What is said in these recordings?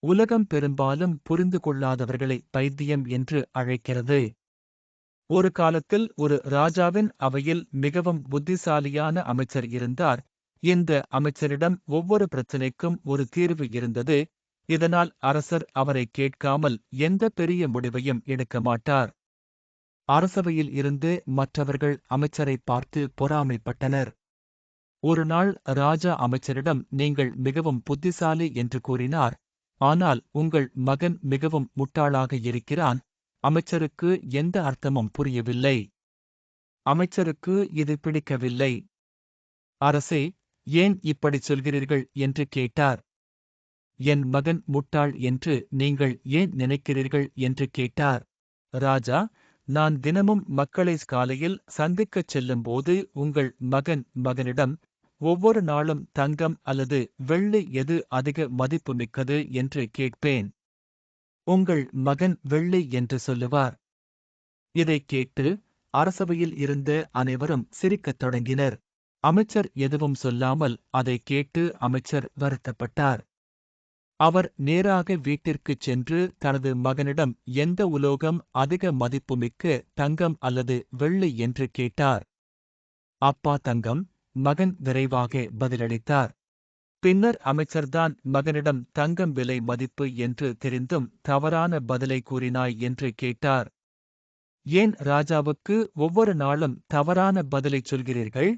உலகம் பெரும்பாலும் புரிந்து கொள்ளாதவர்களை பைத்தியம் என்று அழைக்கிறது. ஒரு காலத்தில் ஒரு ராஜாவின் அவையில் மிகவும் புத்திசாலியான அமைச்சர் இருந்தார். இந்த அமைச்சரிடம் ஒவ்வொரு பிரச்சினைக்கும் ஒரு தீர்வு இருந்தது. இதனால் அரசர் அவரை கேட்காமல் எந்த பெரிய முடிவையும் எடுக்க மாட்டார். அரசவையில் இருந்து மற்றவர்கள் அமைச்சரை பார்த்து பொறாமைப்பட்டனர். ஒரு நாள் ராஜா அமைச்சரிடம், நீங்கள் மிகவும் புத்திசாலி என்று கூறினார். ஆனால் உங்கள் மகன் மிகவும் முட்டாளாக இருக்கிறான். அமைச்சருக்கு எந்த அர்த்தமும் புரியவில்லை. அமைச்சருக்கு இது பிடிக்கவில்லை. அரசே, ஏன் இப்படிச் சொல்கிறீர்கள் என்று கேட்டார். என் மகன் முட்டாள் என்று நீங்கள் ஏன் நினைக்கிறீர்கள் என்று கேட்டார். ராஜா, நான் தினமும் மக்களை காலையில் சந்திக்கச் செல்லும்போது உங்கள் மகனிடம் ஒவ்வொரு நாளும் தங்கம் அல்லது வெள்ளி எது அதிக மதிப்புமிக்கது என்று கேட்பேன். உங்கள் மகன் வெள்ளி என்று சொல்லுவார். இதைக் கேட்டு அரசவையில் இருந்த அனைவரும் சிரிக்கத் தொடங்கினர். அமைச்சர் எதுவும் சொல்லாமல் அதைக் கேட்டு அமைச்சர் வருத்தப்பட்டார். அவர் நேராக வீட்டிற்குச் சென்று தனது மகனிடம் எந்த உலோகம் அதிக மதிப்புமிக்க தங்கம் அல்லது வெள்ளி என்று கேட்டார். அப்பா, தங்கம். மகன் விரைவாக பதிலளித்தார். பின்னர் அமைச்சர்தான் மகனிடம் தங்கம் விலை மதிப்பு என்று தெரிந்தும் தவறான பதிலை கூறினாய் என்று கேட்டார். ஏன் ராஜாவுக்கு ஒவ்வொரு நாளும் தவறான பதிலைச் சொல்கிறீர்கள்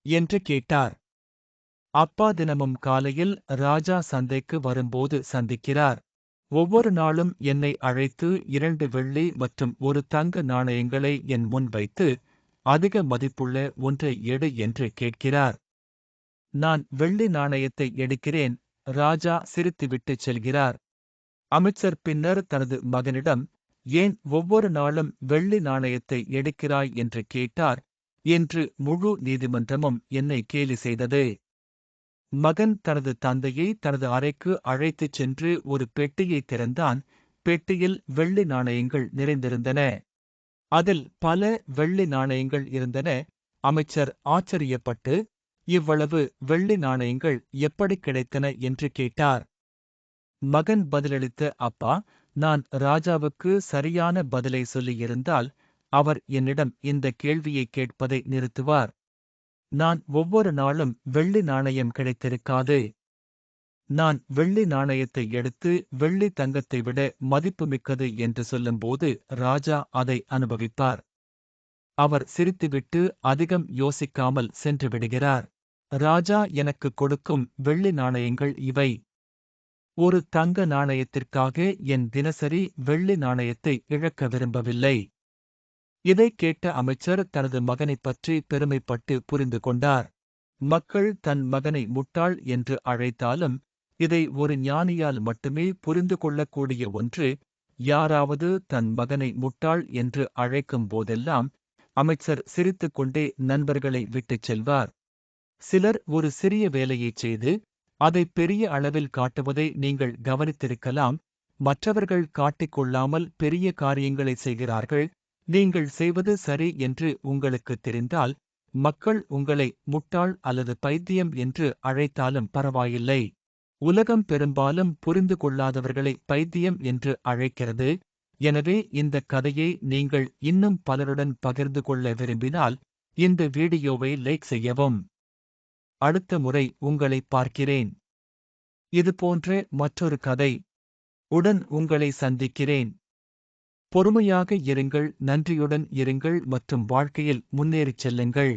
என்று கேட்டார். அப்பா தினமும் காலையில் ராஜா சந்தைக்கு வரும்போது சந்திக்கிறார். ஒவ்வொரு நாளும் என்னை அழைத்து 2 வெள்ளி மற்றும் 1 தங்க நாணயங்களை என் முன் வைத்து அதிக மதிப்புள்ள ஒன்றை எடு என்று கேட்கிறார். நான் வெள்ளி நாணயத்தை எடுக்கிறேன். ராஜா சிரித்துவிட்டுச் செல்கிறார். அமைச்சர் பின்னர் தனது மகனிடம், ஏன் ஒவ்வொரு நாளும் வெள்ளி நாணயத்தை எடுக்கிறாய் என்று கேட்டார். என்று முழு நீதிமன்றமும் என்னை கேலி செய்தது. மகன் தனது தந்தையை தனது அறைக்கு அழைத்துச் சென்று ஒரு பெட்டியை திறந்தான். பெட்டியில் வெள்ளி நாணயங்கள் நிறைந்திருந்தன. அதில் பல வெள்ளி நாணயங்கள் இருந்தன. அமைச்சர் ஆச்சரியப்பட்டு, இவ்வளவு வெள்ளி நாணயங்கள் எப்படி கிடைத்தன என்று கேட்டார். மகன் பதிலளித்த, அப்பா, நான் ராஜாவுக்கு சரியான பதிலை சொல்லியிருந்தால் அவர் என்னிடம் இந்த கேள்வியை கேட்பதை நிறுத்துவார். நான் ஒவ்வொரு நாளும் வெள்ளி நாணயம் கிடைத்திருக்காது. நான் வெள்ளி நாணயத்தை எடுத்து வெள்ளி தங்கத்தை விட மதிப்புமிக்கது என்று சொல்லும்போது ராஜா அதை அனுபவிப்பார். அவர் சிரித்துவிட்டு அதிகம் யோசிக்காமல் சென்று விடுகிறார். ராஜா எனக்கு கொடுக்கும் வெள்ளி நாணயங்கள் இவை. ஒரு தங்க நாணயத்திற்காக என் தினசரி வெள்ளி நாணயத்தை இழக்க விரும்பவில்லை. இதைக் கேட்ட அமைச்சர் தனது மகனைப் பற்றி பெருமைப்பட்டு புரிந்து கொண்டார். மக்கள் தன் மகனை முட்டாள் என்று அழைத்தாலும் இதை ஒரு ஞானியால் மட்டுமே புரிந்து கொள்ளக்கூடிய ஒன்று. யாராவது தன் மகனை முட்டாள் என்று அழைக்கும் போதெல்லாம் அமைச்சர் சிரித்துக்கொண்டே நண்பர்களை விட்டுச் செல்வார். சிலர் ஒரு சிறிய வேலையைச் செய்து அதை பெரிய அளவில் காட்டுவதை நீங்கள் கவனித்திருக்கலாம். மற்றவர்கள் காட்டிக்கொள்ளாமல் பெரிய காரியங்களை செய்கிறார்கள். நீங்கள் செய்வது சரி என்று உங்களுக்கு தெரிந்தால் மக்கள் உங்களை முட்டாள் அல்லது பைத்தியம் என்று அழைத்தாலும் பரவாயில்லை. உலகம் பெரும்பாலும் புரிந்து கொள்ளாதவர்களை பைத்தியம் என்று அழைக்கிறது. எனவே இந்த கதையை நீங்கள் இன்னும் பலருடன் பகிர்ந்து கொள்ள விரும்பினால் இந்த வீடியோவை லைக் செய்யவும். அடுத்த முறை உங்களை பார்க்கிறேன். இதுபோன்ற மற்றொரு கதை உடன் உங்களை சந்திக்கிறேன். பொறுமையாக இருங்கள், நன்றியுடன் இருங்கள் மற்றும் வாழ்க்கையில் முன்னேறிச் செல்லுங்கள்.